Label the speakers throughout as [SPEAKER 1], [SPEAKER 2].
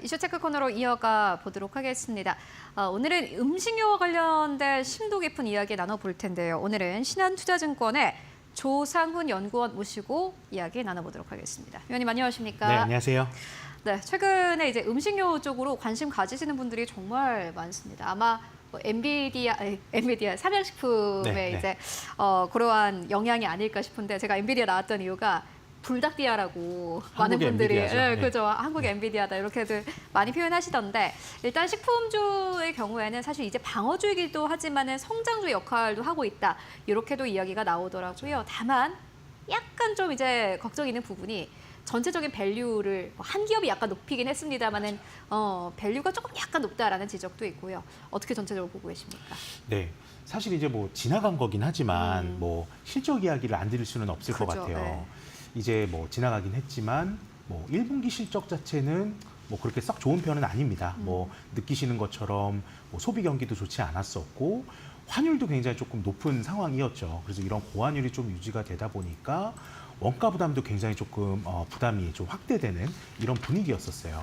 [SPEAKER 1] 이슈 체크 코너로 이어가 보도록 하겠습니다. 오늘은 음식료와 관련된 심도 깊은 이야기 나눠볼 텐데요. 오늘은 신한투자증권의 조상훈 연구원 모시고 이야기 나눠보도록 하겠습니다. 위원님 안녕하십니까?
[SPEAKER 2] 네, 안녕하세요.
[SPEAKER 1] 네, 최근에 이제 음식료 쪽으로 관심 가지시는 분들이 정말 많습니다. 아마 뭐 엔비디아 삼양식품의
[SPEAKER 2] 네,
[SPEAKER 1] 이제 그러한 영향이 아닐까 싶은데 제가 엔비디아 나왔던 이유가 불닭디아라고 많은 분들이
[SPEAKER 2] 엔비디아죠. 네.
[SPEAKER 1] 그죠, 한국의 엔비디아다 이렇게들 많이 표현하시던데, 일단 식품주의 경우에는 사실 이제 방어주이기도 하지만은 성장주 역할도 하고 있다 이렇게도 이야기가 나오더라고요. 다만 약간 좀 이제 걱정 있는 부분이 전체적인 밸류를 한 기업이 약간 높이긴 했습니다만은 밸류가 조금 약간 높다라는 지적도 있고요. 어떻게 전체적으로 보고 계십니까?
[SPEAKER 2] 네, 사실 이제 뭐 지나간 거긴 하지만 뭐 실적 이야기를 안 드릴 수는 없을 것
[SPEAKER 1] 그죠,
[SPEAKER 2] 같아요.
[SPEAKER 1] 네.
[SPEAKER 2] 이제 뭐 지나가긴 했지만 뭐 1분기 실적 자체는 뭐 그렇게 썩 좋은 편은 아닙니다. 뭐 느끼시는 것처럼 뭐 소비 경기도 좋지 않았었고 환율도 굉장히 조금 높은 상황이었죠. 그래서 이런 고환율이 좀 유지가 되다 보니까 원가 부담도 굉장히 조금 부담이 좀 확대되는 이런 분위기였었어요.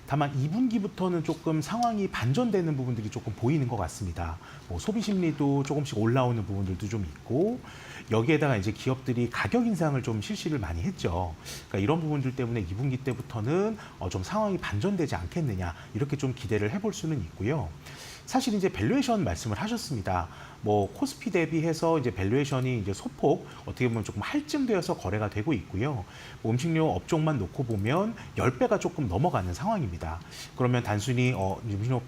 [SPEAKER 2] 다만 2분기부터는 조금 상황이 반전되는 부분들이 조금 보이는 것 같습니다. 뭐 소비 심리도 조금씩 올라오는 부분들도 좀 있고, 여기에다가 이제 기업들이 가격 인상을 좀 실시를 많이 했죠. 그러니까 이런 부분들 때문에 2분기 때부터는 좀 상황이 반전되지 않겠느냐 이렇게 좀 기대를 해볼 수는 있고요. 사실 이제 밸류에이션 말씀을 하셨습니다. 뭐 코스피 대비해서 이제 밸류에이션이 이제 소폭 어떻게 보면 조금 할증되어서 거래가 되고 있고요. 뭐 음식료 업종만 놓고 보면 10배가 조금 넘어가는 상황입니다. 그러면 단순히 음식료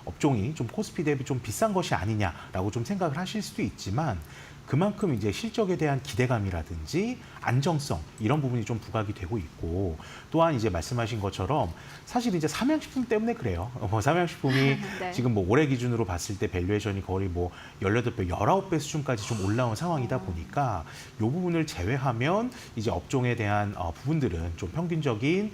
[SPEAKER 2] 업종이 좀 코스피 대비 좀 비싼 것이 아니냐라고 좀 생각을 하실 수도 있지만, 그만큼 이제 실적에 대한 기대감이라든지 안정성 이런 부분이 좀 부각이 되고 있고, 또한 이제 말씀하신 것처럼 사실 이제 삼양식품 때문에 그래요. 삼양식품이
[SPEAKER 1] 네.
[SPEAKER 2] 지금 뭐 올해 기준으로 봤을 때 밸류에이션이 거의 뭐 18배, 19배 수준까지 좀 올라온 상황이다 보니까 이 부분을 제외하면 이제 업종에 대한 부분들은 좀 평균적인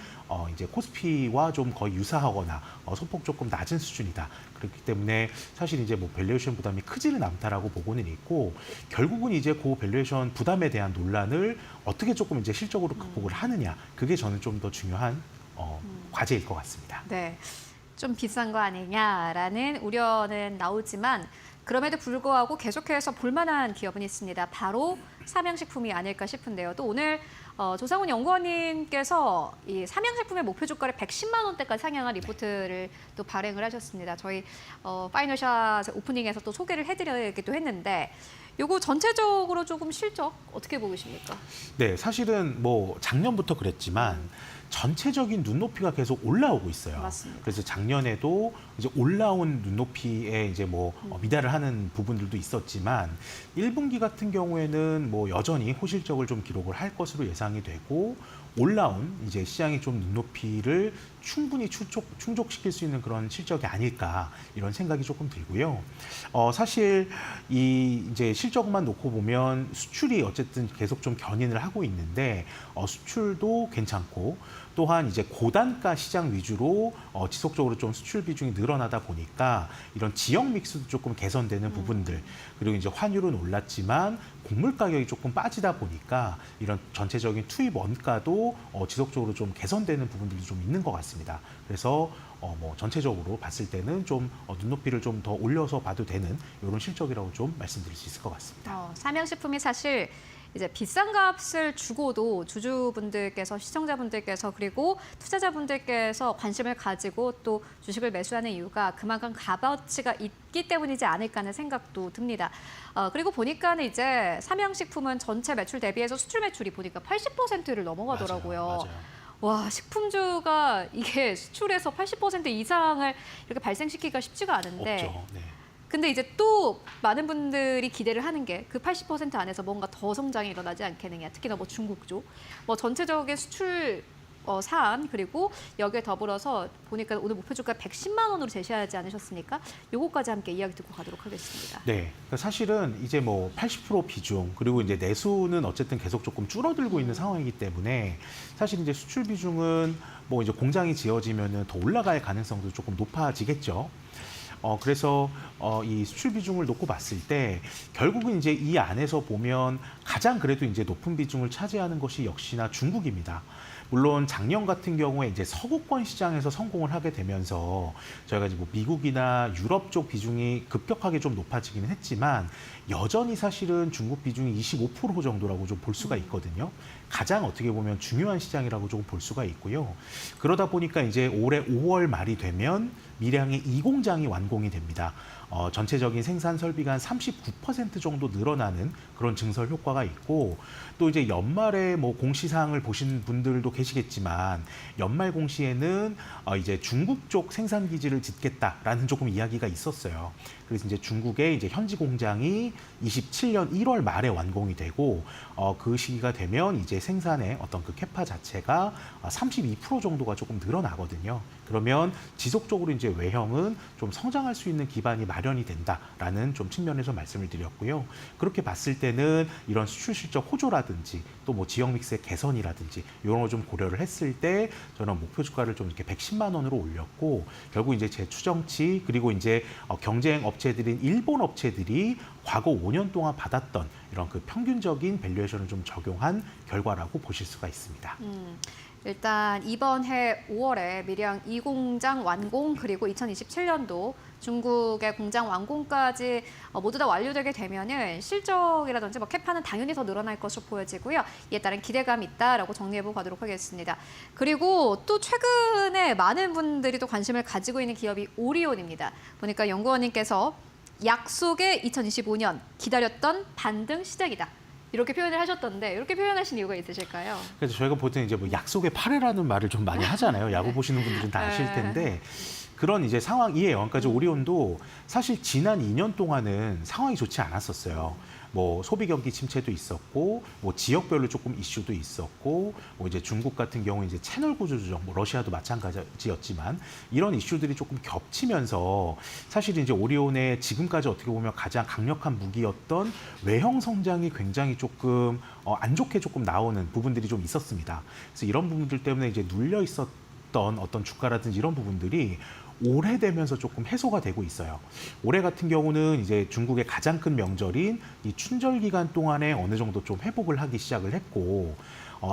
[SPEAKER 2] 이제 코스피와 좀 거의 유사하거나 소폭 조금 낮은 수준이다. 그렇기 때문에 사실 이제 뭐 밸류에이션 부담이 크지는 않다라고 보고는 있고, 결국은 이제 그 밸류에이션 부담에 대한 논란을 어떻게 조금 이제 실적으로 극복을 하느냐, 그게 저는 좀 더 중요한 과제일 것 같습니다.
[SPEAKER 1] 네, 좀 비싼 거 아니냐라는 우려는 나오지만 그럼에도 불구하고 계속해서 볼만한 기업은 있습니다. 바로 삼양식품이 아닐까 싶은데요. 또 오늘 조상훈 연구원님께서 이 삼양식품의 목표 주가를 110만 원대까지 상향한 리포트를 또 발행을 하셨습니다. 저희 파이널샷 오프닝에서 또 소개를 해드리기도 했는데, 요거 전체적으로 조금 실적 어떻게 보고 계십니까?
[SPEAKER 2] 네, 사실은 뭐 작년부터 그랬지만 전체적인 눈높이가 계속 올라오고 있어요.
[SPEAKER 1] 맞습니다.
[SPEAKER 2] 그래서 작년에도 이제 올라온 눈높이에 이제 뭐 미달을 하는 부분들도 있었지만 1분기 같은 경우에는 뭐 여전히 호실적을 좀 기록을 할 것으로 예상이 되고, 올라온 이제 시장의 좀 눈높이를 충분히 충족시킬 수 있는 그런 실적이 아닐까 이런 생각이 조금 들고요. 사실 이 이제 실적만 놓고 보면 수출이 어쨌든 계속 좀 견인을 하고 있는데 수출도 괜찮고, 또한 이제 고단가 시장 위주로 지속적으로 좀 수출 비중이 늘어나다 보니까 이런 지역 믹스도 조금 개선되는 부분들, 그리고 이제 환율은 올랐지만 곡물 가격이 조금 빠지다 보니까 이런 전체적인 투입 원가도 지속적으로 좀 개선되는 부분들이 좀 있는 것 같습니다. 그래서 뭐 전체적으로 봤을 때는 좀 눈높이를 좀 더 올려서 봐도 되는 이런 실적이라고 좀 말씀드릴 수 있을 것 같습니다.
[SPEAKER 1] 삼양식품이 사실 이제 비싼 값을 주고도 주주분들께서, 시청자분들께서, 그리고 투자자분들께서 관심을 가지고 또 주식을 매수하는 이유가 그만큼 값어치가 있기 때문이지 않을까 하는 생각도 듭니다. 그리고 보니까는 이제 삼양식품은 전체 매출 대비해서 수출 매출이 보니까 80%를 넘어가더라고요.
[SPEAKER 2] 맞아요.
[SPEAKER 1] 와, 식품주가 이게 수출에서 80% 이상을 이렇게 발생시키기가 쉽지가 않은데,
[SPEAKER 2] 없죠. 네.
[SPEAKER 1] 근데 이제 또 많은 분들이 기대를 하는 게 그 80% 안에서 뭔가 더 성장이 일어나지 않겠느냐. 특히나 뭐 중국죠. 뭐 전체적인 수출 사안, 그리고 여기에 더불어서 보니까 오늘 목표 주가 110만 원으로 제시하지 않으셨습니까? 요거까지 함께 이야기 듣고 가도록 하겠습니다.
[SPEAKER 2] 네, 그러니까 사실은 이제 뭐 80% 비중, 그리고 이제 내수는 어쨌든 계속 조금 줄어들고 있는 상황이기 때문에 사실 이제 수출 비중은 뭐 이제 공장이 지어지면은 더 올라갈 가능성도 조금 높아지겠죠. 그래서 이 수출 비중을 놓고 봤을 때 결국은 이제 이 안에서 보면 가장 그래도 이제 높은 비중을 차지하는 것이 역시나 중국입니다. 물론 작년 같은 경우에 이제 서구권 시장에서 성공을 하게 되면서 저희가 이제 뭐 미국이나 유럽 쪽 비중이 급격하게 좀 높아지기는 했지만 여전히 사실은 중국 비중이 25% 정도라고 좀 볼 수가 있거든요. 가장 어떻게 보면 중요한 시장이라고 조금 볼 수가 있고요. 그러다 보니까 이제 올해 5월 말이 되면 밀양의 2공장이 완공이 됩니다. 전체적인 생산 설비가 한 39% 정도 늘어나는 그런 증설 효과가 있고 또 이제 연말에 뭐 공시사항을 보신 분들도 계시겠지만 연말 공시에는 이제 중국 쪽 생산 기지를 짓겠다라는 조금 이야기가 있었어요. 그래서 이제 중국의 이제 현지 공장이 27년 1월 말에 완공이 되고 그 시기가 되면 이제 생산의 어떤 그 캐파 자체가 32% 정도가 조금 늘어나거든요. 그러면 지속적으로 이제 외형은 좀 성장할 수 있는 기반이 마련이 된다라는 좀 측면에서 말씀을 드렸고요. 그렇게 봤을 때는 이런 수출 실적 호조라든지 또 뭐 지역 믹스의 개선이라든지 이런 거 좀 고려를 했을 때 저는 목표 주가를 좀 이렇게 110만 원으로 올렸고 결국 이제 제 추정치 그리고 이제 경쟁 업체들인 일본 업체들이 과거 5년 동안 받았던 이런 그 평균적인 밸류에이션을 좀 적용한 결과라고 보실 수가 있습니다.
[SPEAKER 1] 일단 이번 해 5월에 밀양 2공장 완공 그리고 2027년도 중국의 공장 완공까지 모두 다 완료되게 되면은 실적이라든지 뭐 캐파는 당연히 더 늘어날 것으로 보여지고요. 이에 따른 기대감이 있다라고 정리해보고 가도록 하겠습니다. 그리고 또 최근에 많은 분들이 또 관심을 가지고 있는 기업이 오리온입니다. 보니까 연구원님께서 약속의 2025년 기다렸던 반등 시작이다. 이렇게 표현을 하셨던데 이렇게 표현하신 이유가 있으실까요?
[SPEAKER 2] 그래서 저희가 보통 이제 뭐 약속의 8회라는 말을 좀 많이 하잖아요. 야구 보시는 분들은 다 아실 텐데 그런 이제 상황이에요. 그러니까 오리온도 사실 지난 2년 동안은 상황이 좋지 않았었어요. 뭐 소비 경기 침체도 있었고, 뭐 지역별로 조금 이슈도 있었고, 뭐 이제 중국 같은 경우 이제 채널 구조 조정, 뭐 러시아도 마찬가지였지만 이런 이슈들이 조금 겹치면서 사실 이제 오리온의 지금까지 어떻게 보면 가장 강력한 무기였던 외형 성장이 굉장히 조금 안 좋게 조금 나오는 부분들이 좀 있었습니다. 그래서 이런 부분들 때문에 이제 눌려 있었던 어떤 주가라든지 이런 부분들이 올해 되면서 조금 해소가 되고 있어요. 올해 같은 경우는 이제 중국의 가장 큰 명절인 이 춘절 기간 동안에 어느 정도 좀 회복을 하기 시작을 했고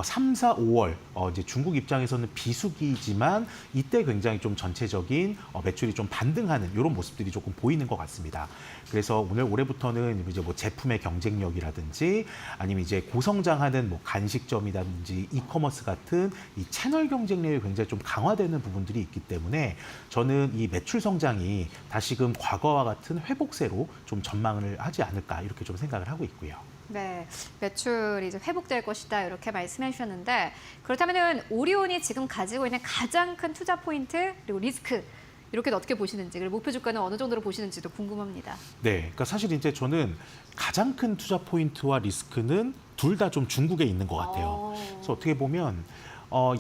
[SPEAKER 2] 3, 4, 5월 이제 중국 입장에서는 비수기이지만 이때 굉장히 좀 전체적인 매출이 좀 반등하는 이런 모습들이 조금 보이는 것 같습니다. 그래서 올해부터는 이제 뭐 제품의 경쟁력이라든지 아니면 이제 고성장하는 뭐 간식점이라든지 이커머스 같은 이 채널 경쟁력이 굉장히 좀 강화되는 부분들이 있기 때문에 저는 이 매출 성장이 다시금 과거와 같은 회복세로 좀 전망을 하지 않을까 이렇게 좀 생각을 하고 있고요.
[SPEAKER 1] 네, 매출이 이제 회복될 것이다 이렇게 말씀해 주셨는데 그렇다면은 오리온이 지금 가지고 있는 가장 큰 투자 포인트 그리고 리스크 이렇게 어떻게 보시는지 그리고 목표 주가는 어느 정도로 보시는지도 궁금합니다.
[SPEAKER 2] 네, 그러니까 사실 이제 저는 가장 큰 투자 포인트와 리스크는 둘 다 좀 중국에 있는 것 같아요. 그래서 어떻게 보면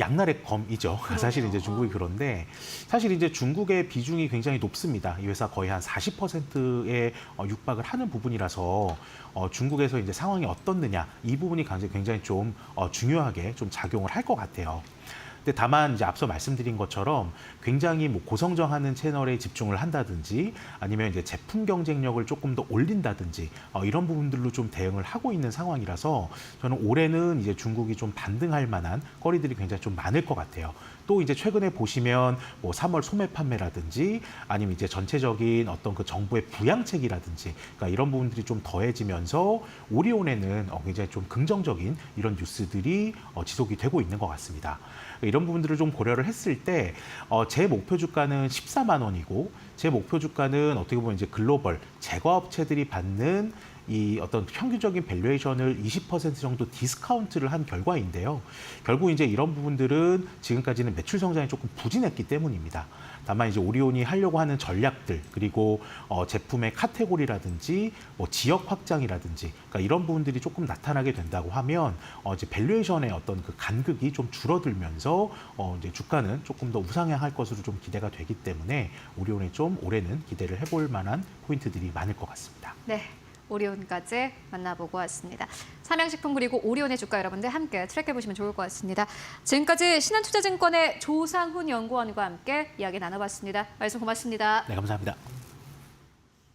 [SPEAKER 2] 양날의 검이죠. 사실 이제 중국이 그런데 사실 이제 중국의 비중이 굉장히 높습니다. 이 회사 거의 한 40%에 육박을 하는 부분이라서 중국에서 이제 상황이 어떻느냐 이 부분이 굉장히 좀 중요하게 좀 작용을 할 것 같아요. 근데 다만 이제 앞서 말씀드린 것처럼 굉장히 뭐 고성장하는 채널에 집중을 한다든지 아니면 이제 제품 경쟁력을 조금 더 올린다든지 이런 부분들로 좀 대응을 하고 있는 상황이라서 저는 올해는 이제 중국이 좀 반등할 만한 거리들이 굉장히 좀 많을 것 같아요. 또 이제 최근에 보시면 뭐 3월 소매 판매라든지 아니면 이제 전체적인 어떤 그 정부의 부양책이라든지 그러니까 이런 부분들이 좀 더해지면서 오리온에는 굉장히 좀 긍정적인 이런 뉴스들이 지속이 되고 있는 것 같습니다. 이런 부분들을 좀 고려를 했을 때 제 목표 주가는 14만 원이고 제 목표 주가는 어떻게 보면 이제 글로벌 제과업체들이 받는 이 어떤 평균적인 밸류에이션을 20% 정도 디스카운트를 한 결과인데요. 결국 이제 이런 부분들은 지금까지는 매출 성장이 조금 부진했기 때문입니다. 다만 이제 오리온이 하려고 하는 전략들 그리고 제품의 카테고리라든지 뭐 지역 확장이라든지 그러니까 이런 부분들이 조금 나타나게 된다고 하면 이제 밸류에이션의 어떤 그 간극이 좀 줄어들면서 이제 주가는 조금 더 우상향할 것으로 좀 기대가 되기 때문에 오리온에 좀 올해는 기대를 해볼 만한 포인트들이 많을 것 같습니다.
[SPEAKER 1] 네. 오리온까지 만나보고 왔습니다. 삼양식품 그리고 오리온의 주가 여러분들 함께 트랙해보시면 좋을 것 같습니다. 지금까지 신한투자증권의 조상훈 연구원과 함께 이야기 나눠봤습니다. 말씀 고맙습니다.
[SPEAKER 2] 네, 감사합니다.